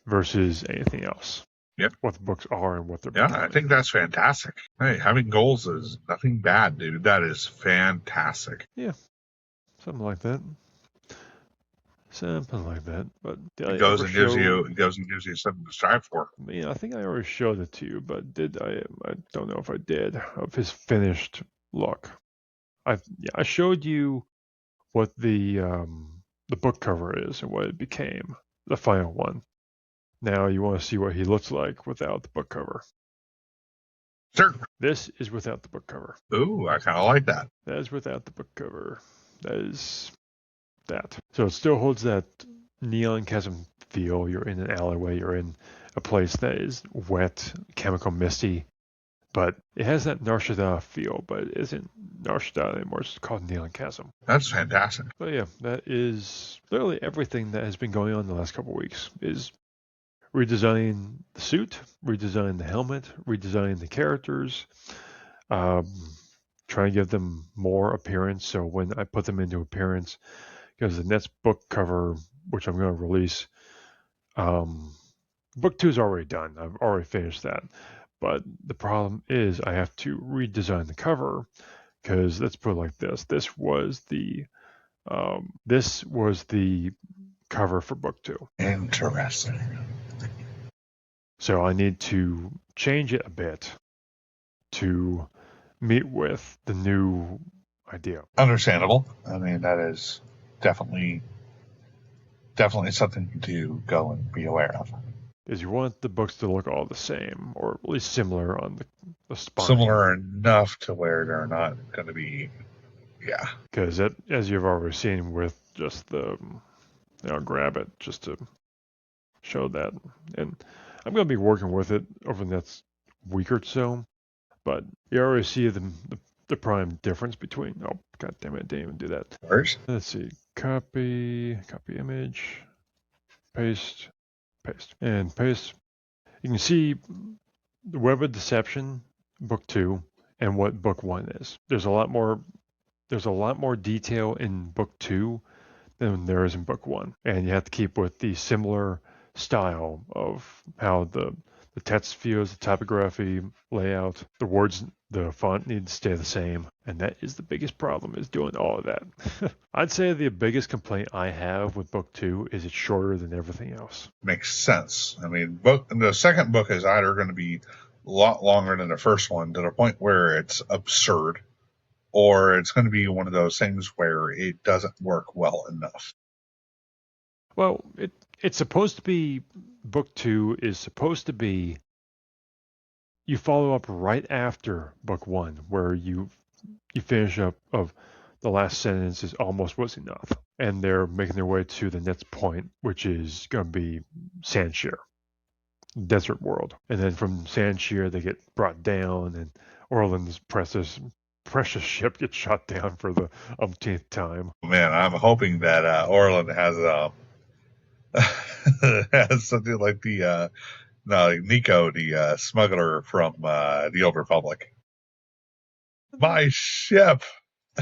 versus anything else. Yep. What the books are and what they're becoming. I think that's fantastic. Hey, having goals is nothing bad, dude. That is fantastic. Yeah. Something like that. But it goes and gives you something to strive for. I mean, I think I already showed it to you, but did I don't know if I did, of his finished look. I showed you what the book cover is and what it became, the final one. Now you want to see what he looks like without the book cover. Sure. This is without the book cover. Ooh, I kind of like that. That is without the book cover. That is that. So it still holds that neon chasm feel. You're in an alleyway. You're in a place that is wet, chemical, misty. But it has that Nar Shaddaa feel, but it isn't Nar Shaddaa anymore. It's called Neon Chasm. That's fantastic. But yeah, that is literally everything that has been going on the last couple of weeks is redesigning the suit, redesigning the helmet, redesigning the characters, um, trying to give them more appearance. So when I put them into appearance, because the next book cover, which I'm going to release, book 2 is already done. I've already finished that. But the problem is I have to redesign the cover, because let's put it like this. This was the cover for book 2. Interesting. So I need to change it a bit to meet with the new idea. Understandable. I mean, that is definitely something to go and be aware of. Is you want the books to look all the same, or at least similar on the spine. Similar enough to where they're not going to be, yeah. Because as you've already seen with just the, I'll grab it just to show that. And I'm going to be working with it over the next week or so. But you already see the prime difference between, oh, god damn it, I didn't even do that. Where's? Let's see, copy image, paste, and paste. You can see the Web of Deception, book 2, and what book 1 is. There's a lot more detail in book 2 than there is in book 1. And you have to keep with the similar style of how the text feels, the typography, layout, the words, the font need to stay the same. And that is the biggest problem, is doing all of that. I'd say the biggest complaint I have with book 2 is it's shorter than everything else. Makes sense. I mean, the second book is either going to be a lot longer than the first one, to the point where it's absurd, or it's going to be one of those things where it doesn't work well enough. Well, it's supposed to be, book 2 is supposed to be, you follow up right after book 1, where you finish up of the last sentence is almost was enough. And they're making their way to the next point, which is going to be Sandshire, desert world. And then from Sandshire, they get brought down, and Orland's precious ship gets shot down for the umpteenth time. Man, I'm hoping that Orland has has something like Nico, the smuggler from the Old Republic. My ship.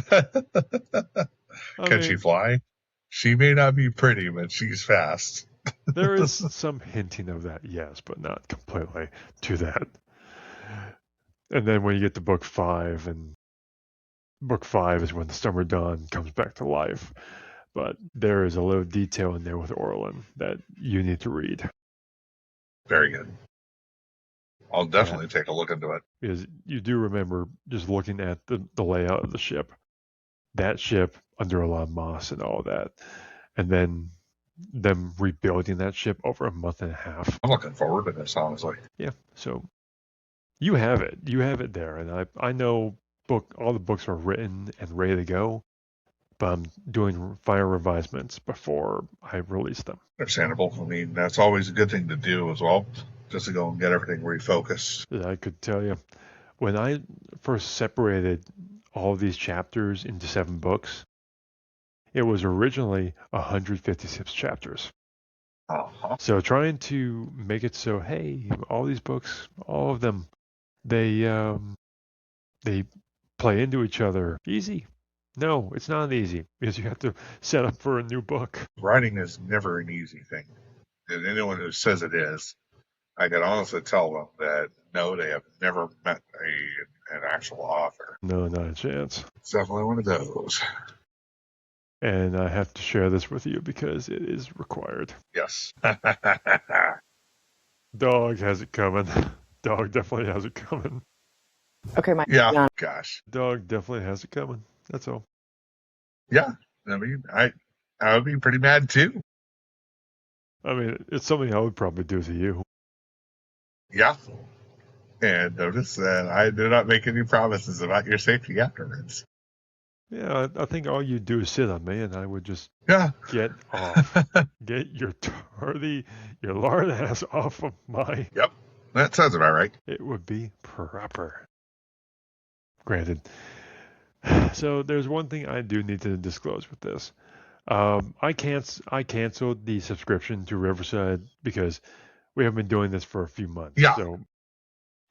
Can she fly? She may not be pretty, but she's fast. There is some hinting of that, yes, but not completely to that. And then when you get to book 5, and book 5 is when the Summer Dawn comes back to life. But there is a little detail in there with Orland that you need to read. Very good. I'll definitely take a look into it. Because you do remember just looking at the layout of the ship. That ship under a lot of moss and all that. And then them rebuilding that ship over a month and a half. I'm looking forward to this, honestly. Yeah, so you have it. You have it there. And I know all the books are written and ready to go, but I'm doing final revisements before I release them. Understandable. I mean, that's always a good thing to do as well, just to go and get everything refocused. I could tell you, when I first separated all of these chapters into 7 books, it was originally 156 chapters. Uh-huh. So trying to make it so, hey, all these books, all of them, they play into each other. Easy. No, it's not easy, because you have to set up for a new book. Writing is never an easy thing. And anyone who says it is, I can honestly tell them that no, they have never met an actual author. No, not a chance. It's definitely one of those. And I have to share this with you because it is required. Yes. Dog has it coming. Dog definitely has it coming. Okay, yeah. Gosh. Dog definitely has it coming. That's all. Yeah. I mean, I would be pretty mad too. I mean, it's something I would probably do to you. Yeah. And notice that I do not make any promises about your safety afterwards. Yeah, I think all you do is sit on me, and I would just get off. Get your lard ass off of my... Yep, that sounds about right. It would be proper. Granted. So there's one thing I do need to disclose with this. I canceled the subscription to Riverside because we have been doing this for a few months. Yeah, So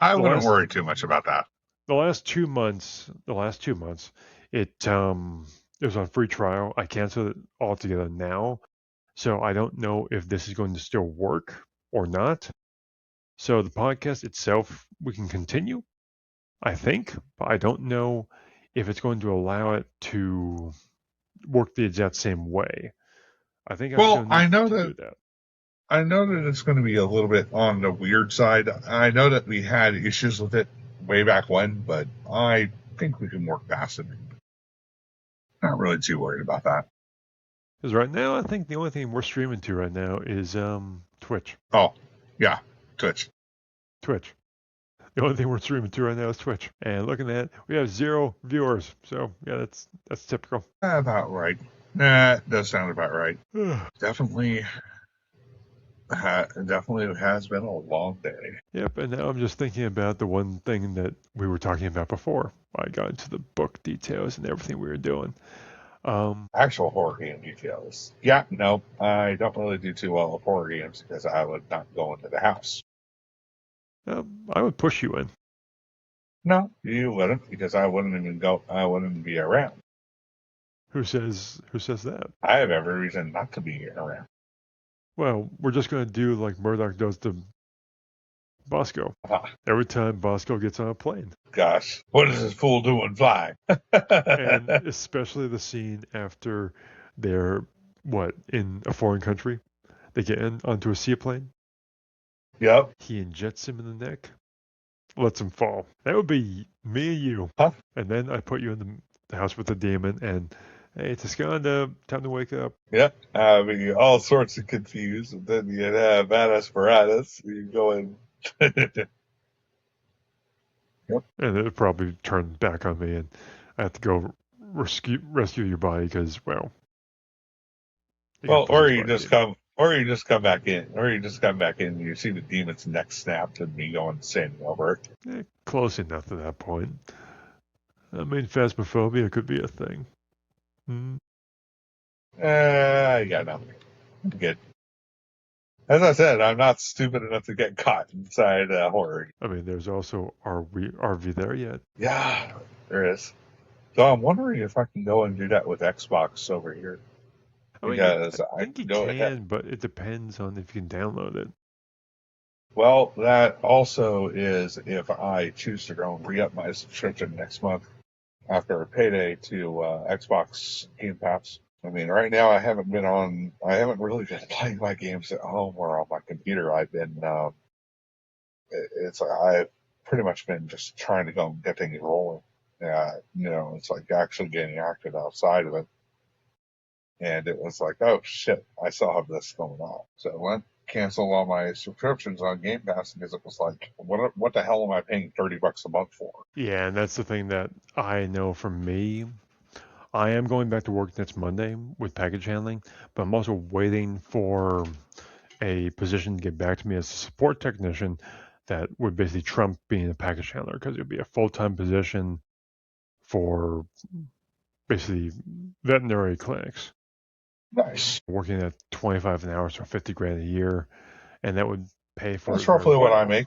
I the wouldn't last worry too much about that. the last 2 months, it was on free trial. I canceled it altogether now, so I don't know if this is going to still work or not. So the podcast itself, we can continue, I think, but I don't know if it's going to allow it to work the exact same way. I think I still Well, need to do that. I know that it's going to be a little bit on the weird side. I know that we had issues with it way back when, but I think we can work past it. Not really too worried about that. Because right now, I think the only thing we're streaming to right now is Twitch. Oh, yeah, Twitch. Twitch. The only thing we're streaming to right now is Twitch. And looking at it, we have 0 viewers. So yeah, that's typical. About right. That does sound about right. Definitely has been a long day. Yep, and now I'm just thinking about the one thing that we were talking about before. I got into the book details and everything we were doing. Actual horror game details. Yeah, no, I don't really do too well with horror games because I would not go into the house. I would push you in. No, you wouldn't, because I wouldn't even go. I wouldn't be around. Who says that? I have every reason not to be around. Well, we're just going to do like Murdoch does to Bosco. Every time Bosco gets on a plane. Gosh, what does this fool do and fly? And especially the scene after they're, in a foreign country? They get onto a seaplane. Yep. He injects him in the neck, lets him fall. That would be me and you. Huh? And then I put you in the house with the demon and, hey, Tesconda, time to wake up. Yep. I mean, all sorts of confused. And then you'd have Manus Paratus. You go in. Yep. And it'll probably turn back on me and I have to go rescue your body because, well. Or you just come back in. Or you just come back in and you see the demon's neck snapped and me going standing over it. Close enough to that point. I mean, phasmophobia could be a thing. Yeah, no. I'm good. As I said, I'm not stupid enough to get caught inside horror. I mean, there's also, are we there yet? Yeah, there is. So I'm wondering if I can go and do that with Xbox over here. Because I think you can, but it depends on if you can download it. Well, that also is if I choose to go and re-up my subscription next month after a payday to Xbox Game Pass. I mean, right now I haven't really been playing my games at home or on my computer. I've pretty much been just trying to go and get things rolling. It's like actually getting active outside of it. And it was like, oh shit, I still have this going on. So I went, canceled all my subscriptions on Game Pass because it was like, what the hell am I paying $30 a month for? Yeah, and that's the thing that I know from me. I am going back to work next Monday with package handling, but I'm also waiting for a position to get back to me as a support technician that would basically trump being a package handler because it would be a full-time position for basically veterinary clinics. Nice. Working at 25 an hour, so 50 grand a year, and that would pay for. That's roughly what I make.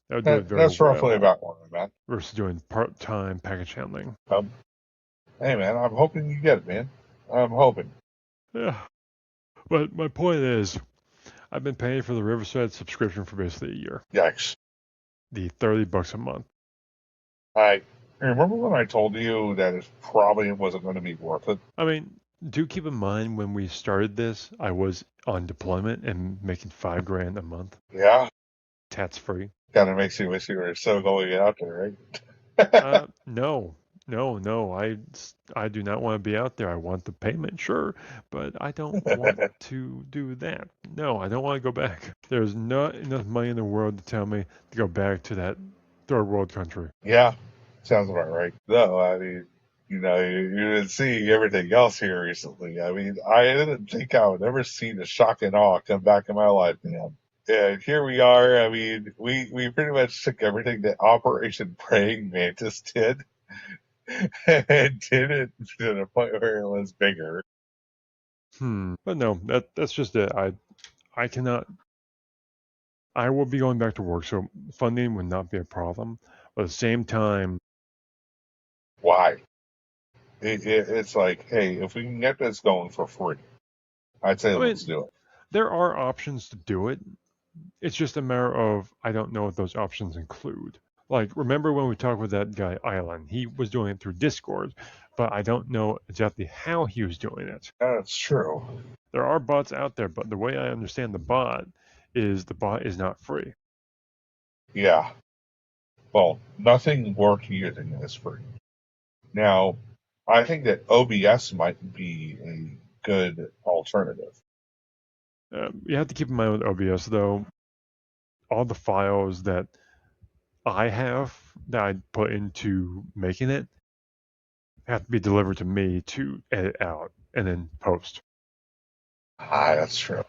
That would do it very That's roughly about what I'm at. Versus doing part-time package handling. Hey man, I'm hoping you get it, man. I'm hoping. Yeah, but my point is, I've been paying for the Riverside subscription for basically a year. Yikes. The $30 a month. I remember when I told you that it probably wasn't going to be worth it. I mean, do keep in mind when we started this, I was on deployment and making $5 grand a month. Yeah. Tax free. Kind of makes you wish you were still going out there, right? No. I do not want to be out there. I want the payment, sure, but I don't want to do that. No, I don't want to go back. There's not enough money in the world to tell me to go back to that third world country. Yeah, sounds about right. Though, I mean, you've been seeing everything else here recently. I mean, I didn't think I would ever see the shock and awe come back in my life, man. And here we are. I mean, we pretty much took everything that Operation Praying Mantis did and did it to the point where it was bigger. But no, that's just it. I cannot I will be going back to work, so funding would not be a problem. But at the same time, Why? It's like, hey, if we can get this going for free, I'd say I let's mean, do it. there are options to do it. It's just a matter of I don't know what those options include. Like, remember when we talked with that guy, Island? He was doing it through Discord, but I don't know exactly how he was doing it. That's true. There are bots out there, but the way I understand the bot is not free. Yeah. Well, nothing worth using is free. Now, I think that OBS might be a good alternative. You have to keep in mind with OBS, though, all the files that I have that I put into making it have to be delivered to me to edit out and then post. That's true.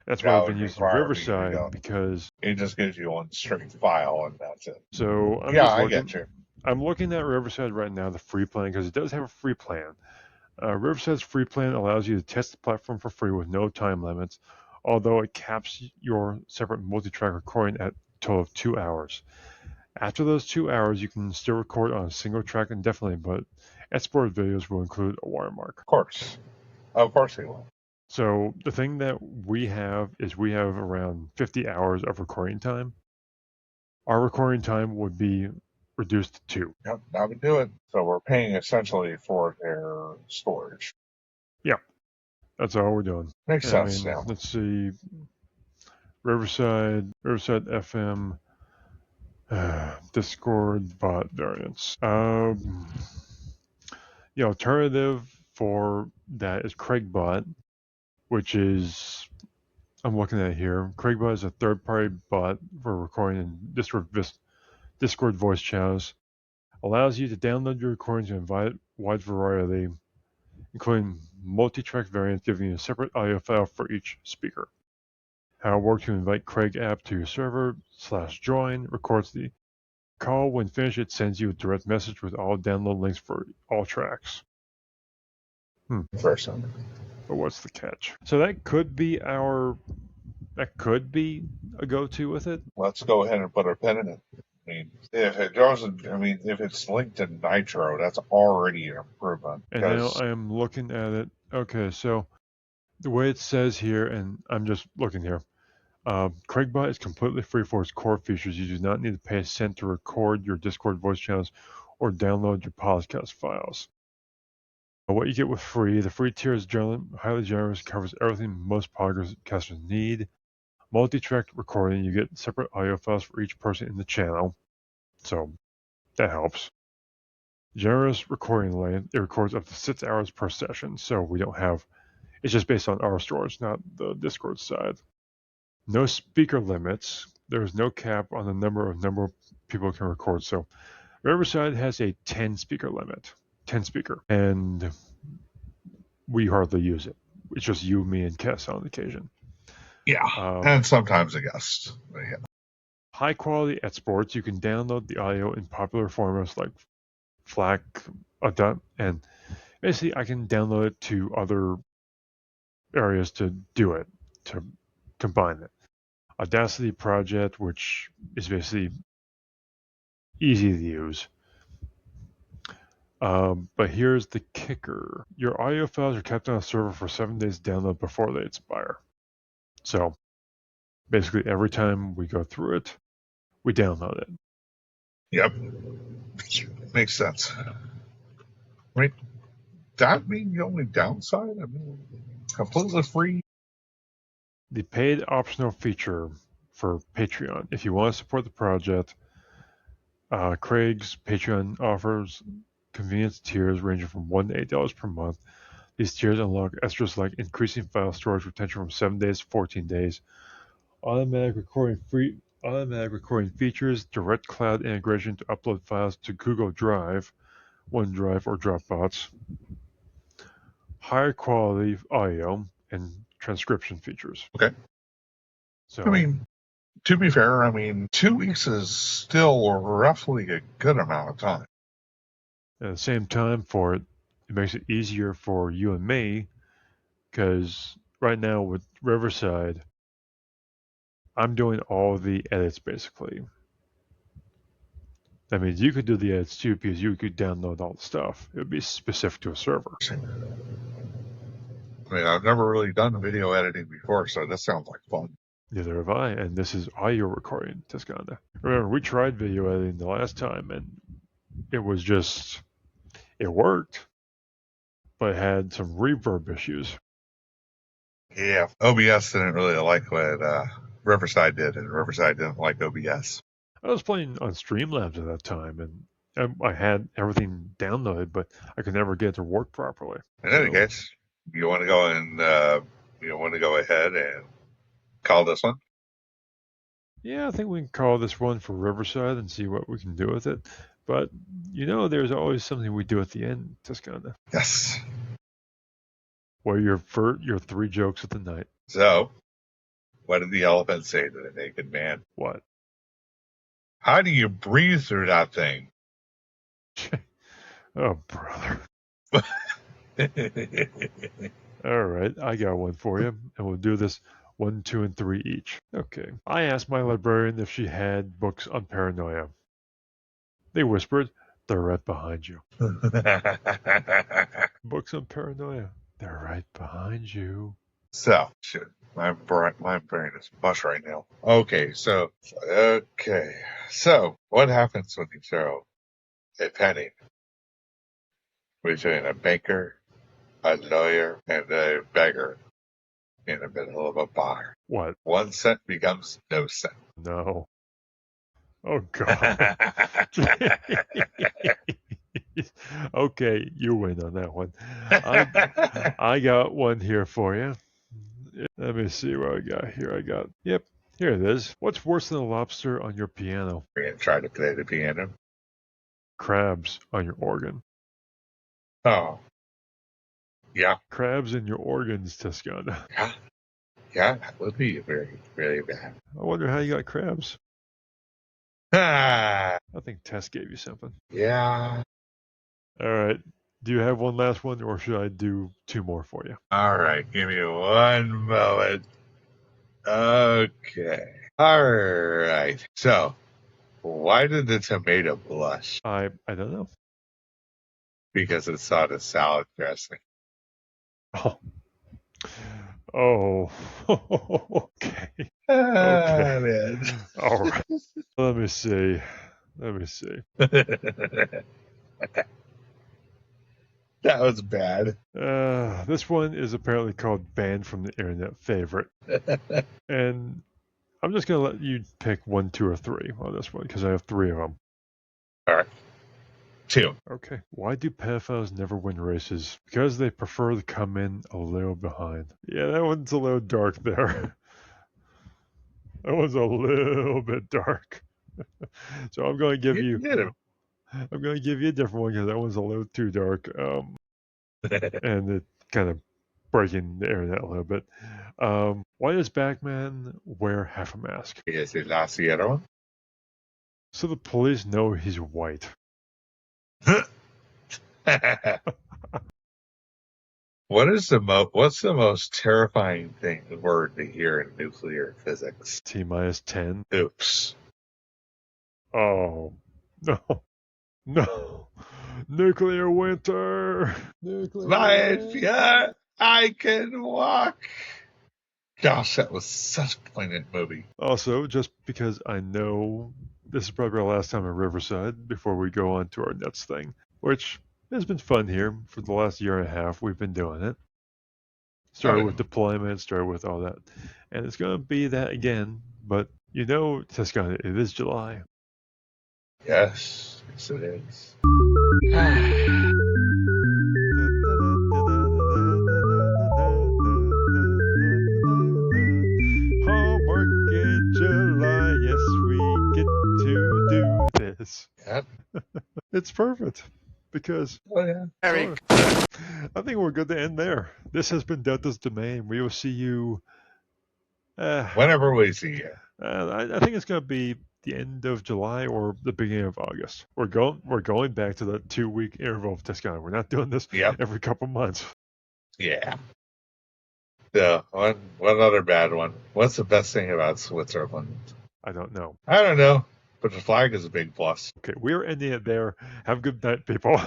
That's why That I've been would using require me to Riverside go. because It just gives you one straight file and that's it. so I'm Yeah, just I get looking. you. I'm looking at Riverside right now, the free plan, because it does have a free plan. Riverside's free plan allows you to test the platform for free with no time limits, although it caps your separate multi-track recording at a total of 2 hours. After those 2 hours, you can still record on a single track indefinitely, but exported videos will include a watermark. Of course he will. So the thing that we have is we have around 50 hours of recording time. Our recording time would be reduced to 2. Yep, that would do it. So we're paying essentially for their storage. Yeah, that's all we're doing. Makes I sense mean, now. let's see, Riverside FM, Discord bot variants. The alternative for that is CraigBot, which is I'm looking at here. CraigBot is a third-party bot for recording in Discord voice channels. Allows you to download your recordings in a wide variety, including multi-track variants, giving you a separate audio file for each speaker. How it works: you invite Craig app to your server /join, records the call. When finished, it sends you a direct message with all download links for all tracks. First time. But what's the catch? So that could be a go-to with it. Let's go ahead and put a pin in it. I mean, if it's linked to Nitro, that's already an improvement. And now I am looking at it. Okay, so the way it says here, and I'm just looking here, CraigBot is completely free for its core features. You do not need to pay a cent to record your Discord voice channels or download your podcast files. What you get with the free tier is generally highly generous, covers everything most podcasters need. Multi-track recording, you get separate audio files for each person in the channel, so that helps. Generous recording length, it records up to 6 hours per session, so we don't have, it's just based on our storage, not the Discord side. No speaker limits. There is no cap on the number of people can record. So Riverside has a 10 speaker limit, 10 speaker, and we hardly use it. It's just you, me, and Kess on occasion. Yeah, and sometimes a guest. Yeah. High quality exports. You can download the audio in popular formats like FLAC, and basically I can download it to other areas to do it, to combine it. Audacity project, which is basically easy to use. But here's the kicker. Your audio files are kept on a server for 7 days to download before they expire. So basically every time we go through it, we download it. Yep. Makes sense. Right? That being the only downside? I mean, completely free? The paid optional feature for Patreon. If you want to support the project, Craig's Patreon offers convenience tiers ranging from $1 to $8 per month. These tiers unlock extras like increasing file storage retention from 7 days to 14 days, automatic recording features, direct cloud integration to upload files to Google Drive, OneDrive, or Dropbox, higher quality audio, and transcription features. Okay. So, I mean, to be fair, 2 weeks is still roughly a good amount of time. at the same time, it makes it easier for you and me, because right now with Riverside, I'm doing all the edits basically. That means you could do the edits too because you could download all the stuff. It would be specific to a server. I mean, I've never really done video editing before, so this sounds like fun. Neither have I, and this is audio recording, Tesconda. Remember, we tried video editing the last time, and it was just, it worked, but it had some reverb issues. Yeah, OBS didn't really like what Riverside did, and Riverside didn't like OBS. I was playing on Streamlabs at that time, and I had everything downloaded, but I could never get it to work properly. In any case, you want to go ahead and call this one? Yeah, I think we can call this one for Riverside and see what we can do with it. But, there's always something we do at the end, Tesconda. Yes. What are your 3 jokes of the night? So, what did the elephant say to the naked man? What? How do you breathe through that thing? Oh, brother. All right, I got one for you, and we'll do this 1, 2, and 3 each. Okay. I asked my librarian if she had books on paranoia. They whispered, "They're right behind you." Books on paranoia. They're right behind you. So, shit, my brain is mush right now. Okay, so what happens when you throw a penny between a banker, a lawyer, and a beggar in the middle of a bar? What? 1 cent becomes no cent. No. Oh, God. Okay, you win on that one. I got one here for you. Let me see what I got here. Yep, here it is. What's worse than a lobster on your piano? We're going to try to play the piano. Crabs on your organ. Oh. Yeah. Crabs in your organs, Tesconda. Yeah, that would be very, really bad. I wonder how you got crabs. Ah, I think Tess gave you something. yeah. All right. Do you have one last one, or should I do 2 more for you? All right, give me one moment. Okay. All right. So, why did the tomato blush? I don't know. Because it saw the salad dressing. Oh. Okay. Ah, man. All right. Let me see. That was bad. This one is apparently called Banned from the Internet Favorite. And I'm just going to let you pick 1, 2, or 3 on this one because I have 3 of them. All right. 2. Okay. Why do pedophiles never win races? Because they prefer to come in a little behind. Yeah, that one's a little dark there. That one's a little bit dark. So I'm going to give you a different one because that one's a little too dark. And it kind of breaking the internet a little bit. Why does Batman wear half a mask? Is it La Sierra? So the police know he's white. What's the most terrifying word to hear in nuclear physics? T-minus 10. Oops. Oh, no. Nuclear winter. Yeah, I can walk. Gosh, that was such a poignant movie. Also, just because I know this is probably our last time in Riverside before we go on to our next thing, which has been fun here for the last year and a half. We've been doing it. Started with deployment, started with all that. And it's going to be that again, but Tesconda, it is July. Yes, it is. Homework in July, yes, we get to do this. Yep. It's perfect because Eric. I think we're good to end there. This has been Delta's Domain. We will see you whenever we see you. I think it's going to be the end of July or the beginning of August. We're going back to the 2-week interval of Tesconda. We're not doing this every couple months. Yeah. Yeah, one other bad one. What's the best thing about Switzerland? I don't know. I don't know, but the flag is a big plus. Okay, we're ending it there. Have a good night, people.